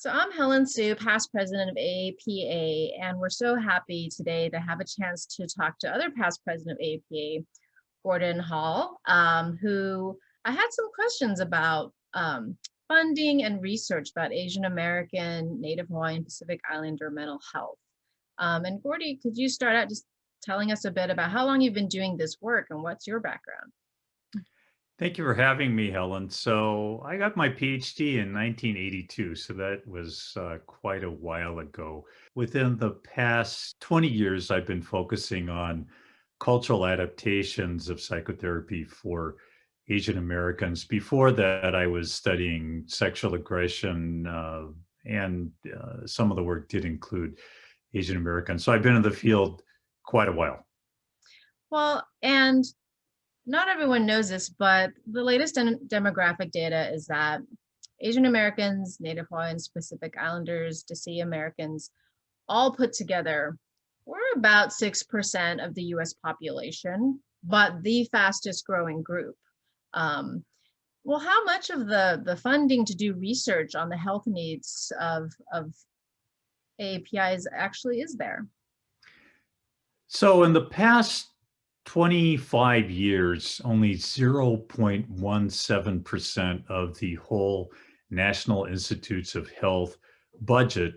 So I'm Helen Sue, past president of AAPA, and we're so happy today to have a chance to talk to other past president of AAPA, Gordon Hall, who I had some questions about funding and research about Asian American, Native Hawaiian, Pacific Islander mental health. And Gordy, could you start out just telling us a bit about how long you've been doing this work and what's your background? Thank you for having me, Helen. So I got my PhD in 1982, so that was quite a while ago. Within the past 20 years, I've been focusing on cultural adaptations of psychotherapy for Asian Americans. Before that, I was studying sexual aggression, and some of the work did include Asian Americans. So I've been in the field quite a while. Well, and not everyone knows this, but the latest demographic data is that Asian Americans, Native Hawaiians, Pacific Islanders, Desi Americans, all put together, we're about 6% of the US population, but the fastest growing group. Well, how much of the funding to do research on the health needs of AAPIs actually is there? So in the past 25 years, only 0.17% of the whole National Institutes of Health budget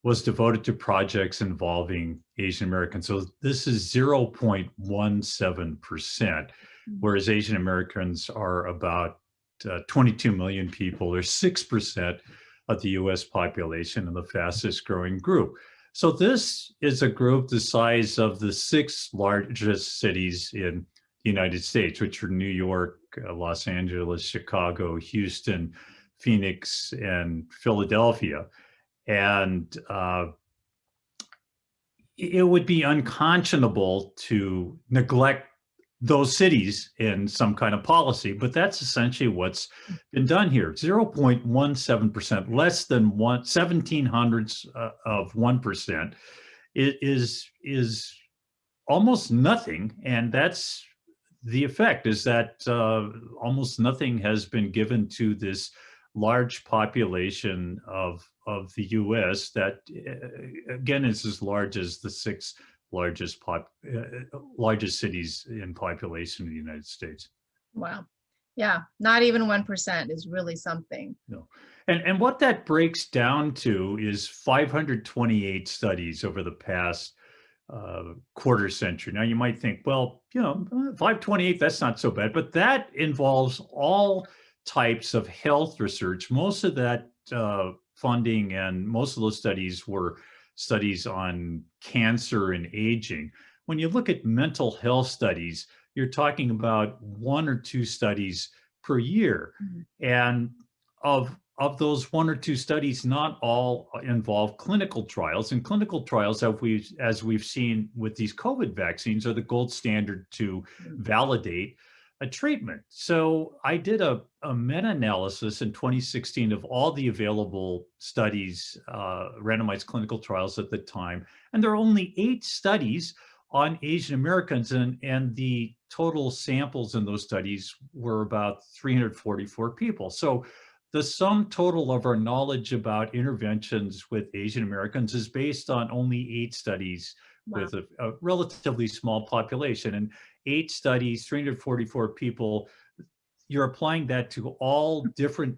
was devoted to projects involving Asian Americans. So this is 0.17%, whereas Asian Americans are about 22 million people, or 6% of the US population, and the fastest growing group. So this is a group the size of the 6 largest cities in the United States, which are New York, Los Angeles, Chicago, Houston, Phoenix, and Philadelphia. And it would be unconscionable to neglect those cities in some kind of policy, but that's essentially what's been done here. 0.17%, less than 1/1700ths of 1%, is almost nothing, and that's the effect. Is that almost nothing has been given to this large population of the U.S. that again is as large as the 6 largest cities in population in the United States. Wow. Yeah, not even 1% is really something. No. And what that breaks down to is 528 studies over the past quarter century. Now you might think, well, 528, that's not so bad, but that involves all types of health research. Most of that funding and most of those studies were studies on cancer and aging. When you look at mental health studies, you're talking about 1 or 2 studies per year. Mm-hmm. And of those 1 or 2 studies, not all involve clinical trials. And clinical trials, as we've seen with these COVID vaccines, are the gold standard to validate a treatment. So I did a meta-analysis in 2016 of all the available studies, randomized clinical trials at the time, and there are only 8 studies on Asian Americans, and the total samples in those studies were about 344 people. So the sum total of our knowledge about interventions with Asian Americans is based on only 8 studies. Wow. With a relatively small population, and 8 studies, 344 people. You're applying that to all different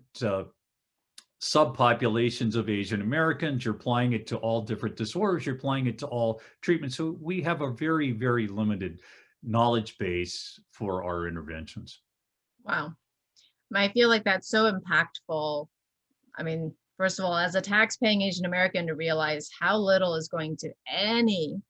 subpopulations of Asian Americans. You're applying it to all different disorders. You're applying it to all treatments. So we have a very, very limited knowledge base for our interventions. Wow. I feel like that's so impactful. I mean, first of all, as a tax-paying Asian American, to realize how little is going to any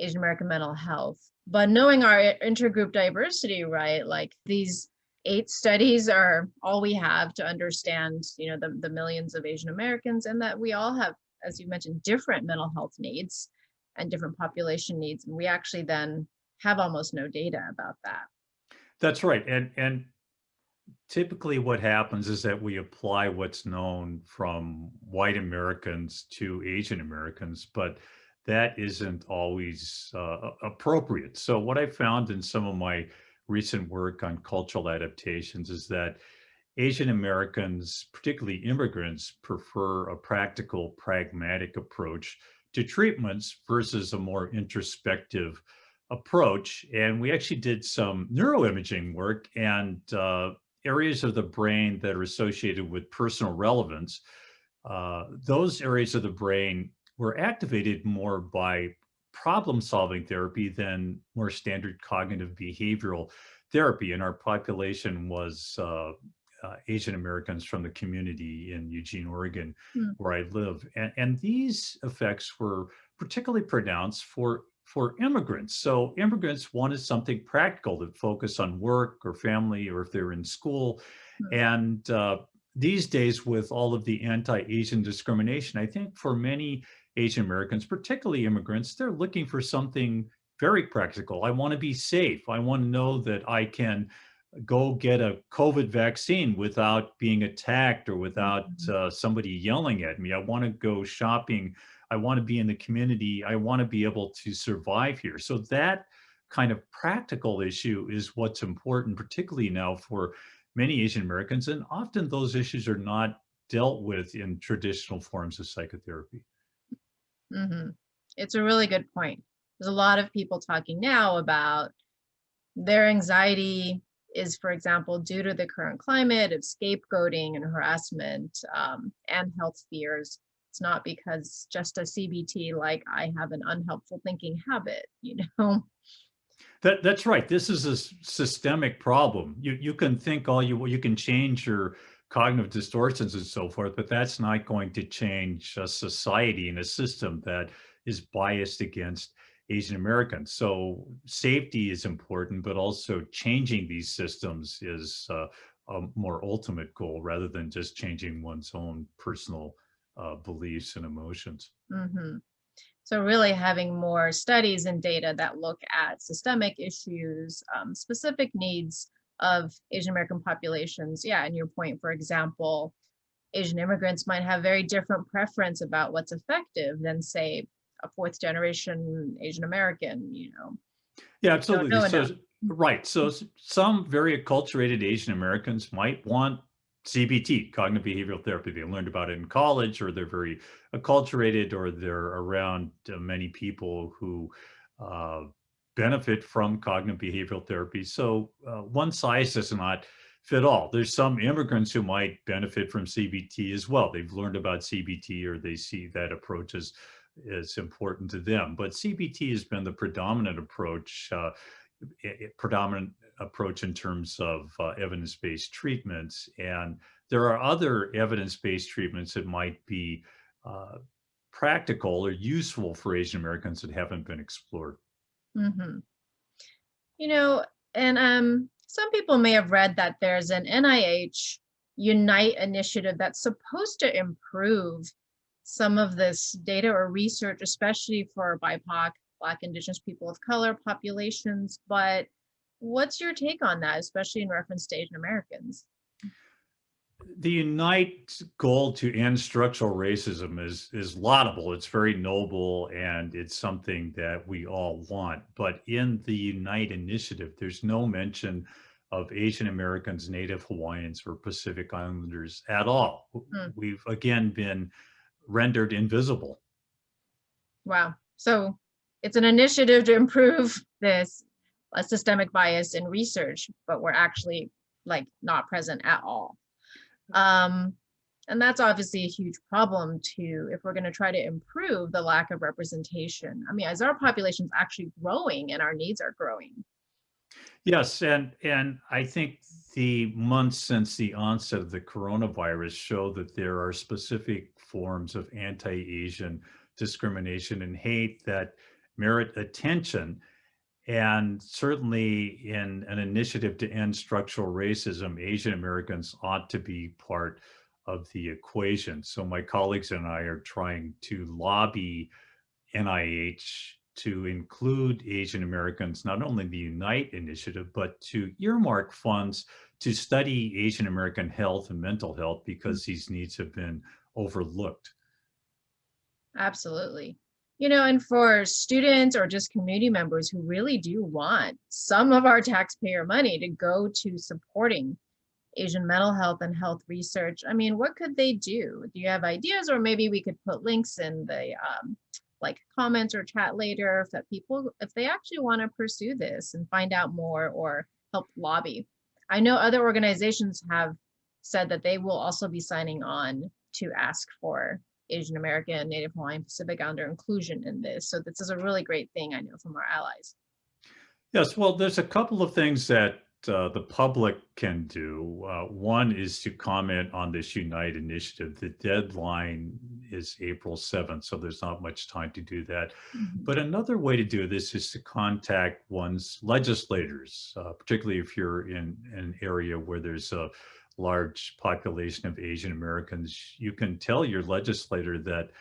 Asian American mental health, but knowing our intergroup diversity, right? Like these 8 studies are all we have to understand, the millions of Asian Americans, and that we all have, as you mentioned, different mental health needs and different population needs. And we actually then have almost no data about that. That's right. And typically what happens is that we apply what's known from white Americans to Asian Americans, but that isn't always appropriate. So what I found in some of my recent work on cultural adaptations is that Asian Americans, particularly immigrants, prefer a practical, pragmatic approach to treatments versus a more introspective approach. And we actually did some neuroimaging work and areas of the brain that are associated with personal relevance. Those areas of the brain were activated more by problem solving therapy than more standard cognitive behavioral therapy. And our population was Asian Americans from the community in Eugene, Oregon, Mm. where I live. And these effects were particularly pronounced for immigrants. So immigrants wanted something practical to focus on work or family or if they're in school. Mm. And these days, with all of the anti-Asian discrimination, I think for many Asian Americans, particularly immigrants, they're looking for something very practical. I want to be safe. I want to know that I can go get a COVID vaccine without being attacked or without somebody yelling at me. I want to go shopping. I want to be in the community. I want to be able to survive here. So that kind of practical issue is what's important, particularly now for many Asian Americans. And often those issues are not dealt with in traditional forms of psychotherapy. Mm-hmm. It's a really good point. There's a lot of people talking now about their anxiety is, for example, due to the current climate of scapegoating and harassment and health fears. It's not because just a CBT, like I have an unhelpful thinking habit, you know? That's right. This is a systemic problem. You can think all you can change your cognitive distortions and so forth, but that's not going to change a society and a system that is biased against Asian Americans. So safety is important, but also changing these systems is a more ultimate goal rather than just changing one's own personal beliefs and emotions. Mm-hmm. So really having more studies and data that look at systemic issues, specific needs of Asian American populations. Yeah, and your point, for example, Asian immigrants might have very different preference about what's effective than, say, a fourth generation Asian American, you know. Yeah, Don't absolutely. know So, enough. right. So some very acculturated Asian Americans might want CBT, cognitive behavioral therapy. They learned about it in college, or they're very acculturated, or they're around many people who uh, benefit from cognitive behavioral therapy. So one size does not fit all. There's some immigrants who might benefit from CBT as well. They've learned about CBT, or they see that approach as is important to them. But CBT has been the predominant approach, predominant approach in terms of evidence-based treatments. And there are other evidence-based treatments that might be practical or useful for Asian Americans that haven't been explored. Mm-hmm. You know, and some people may have read that there's an NIH Unite initiative that's supposed to improve some of this data or research, especially for BIPOC, Black, Indigenous people of color populations. But what's your take on that, especially in reference to Asian Americans? The Unite goal to end structural racism is laudable. It's very noble, and it's something that we all want. But in the Unite initiative, there's no mention of Asian Americans, Native Hawaiians, or Pacific Islanders at all. We've again been rendered invisible. Wow. So it's an initiative to improve this systemic bias in research, but we're actually like not present at all. And that's obviously a huge problem too, if we're going to try to improve the lack of representation. I mean, as our population is actually growing and our needs are growing. Yes, and I think the months since the onset of the coronavirus show that there are specific forms of anti-Asian discrimination and hate that merit attention. And certainly in an initiative to end structural racism, Asian Americans ought to be part of the equation. So my colleagues and I are trying to lobby NIH to include Asian Americans, not only in the Unite initiative, but to earmark funds to study Asian American health and mental health, because these needs have been overlooked. Absolutely. You know, and for students or just community members who really do want some of our taxpayer money to go to supporting Asian mental health and health research. I mean, what could they do? Do you have ideas? Or maybe we could put links in the like comments or chat later if that people, if they actually want to pursue this and find out more or help lobby. I know other organizations have said that they will also be signing on to ask for Asian American, Native Hawaiian, Pacific Islander inclusion in this. So this is a really great thing, I know, from our allies. Yes, well, there's a couple of things that the public can do. One is to comment on this Unite initiative. The deadline is April 7th, so there's not much time to do that. But another way to do this is to contact one's legislators, particularly if you're in an area where there's a large population of Asian Americans. You can tell your legislator that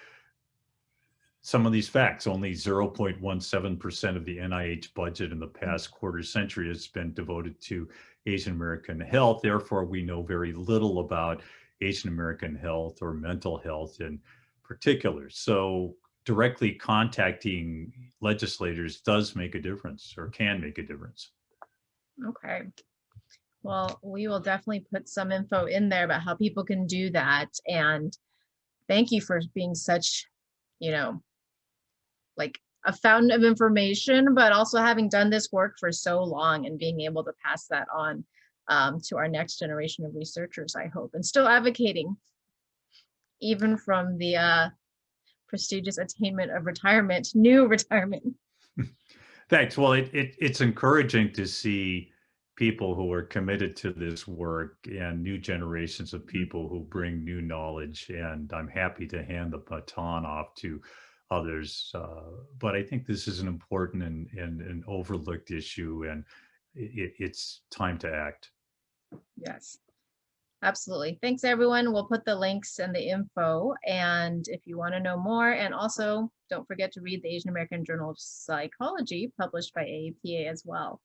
some of these facts, only 0.17% of the NIH budget in the past quarter century has been devoted to Asian American health. Therefore, we know very little about Asian American health or mental health in particular. So directly contacting legislators does make a difference, or can make a difference. Okay. Well, we will definitely put some info in there about how people can do that. And thank you for being such, you know, like a fountain of information, but also having done this work for so long and being able to pass that on to our next generation of researchers, I hope, and still advocating, even from the prestigious attainment of retirement, new retirement. Thanks. Well, it's encouraging to see people who are committed to this work and new generations of people who bring new knowledge. And I'm happy to hand the baton off to others. But I think this is an important and an overlooked issue, and it's time to act. Yes, absolutely. Thanks, everyone. We'll put the links and the info. And if you want to know more, and also don't forget to read the Asian American Journal of Psychology published by AAPA as well.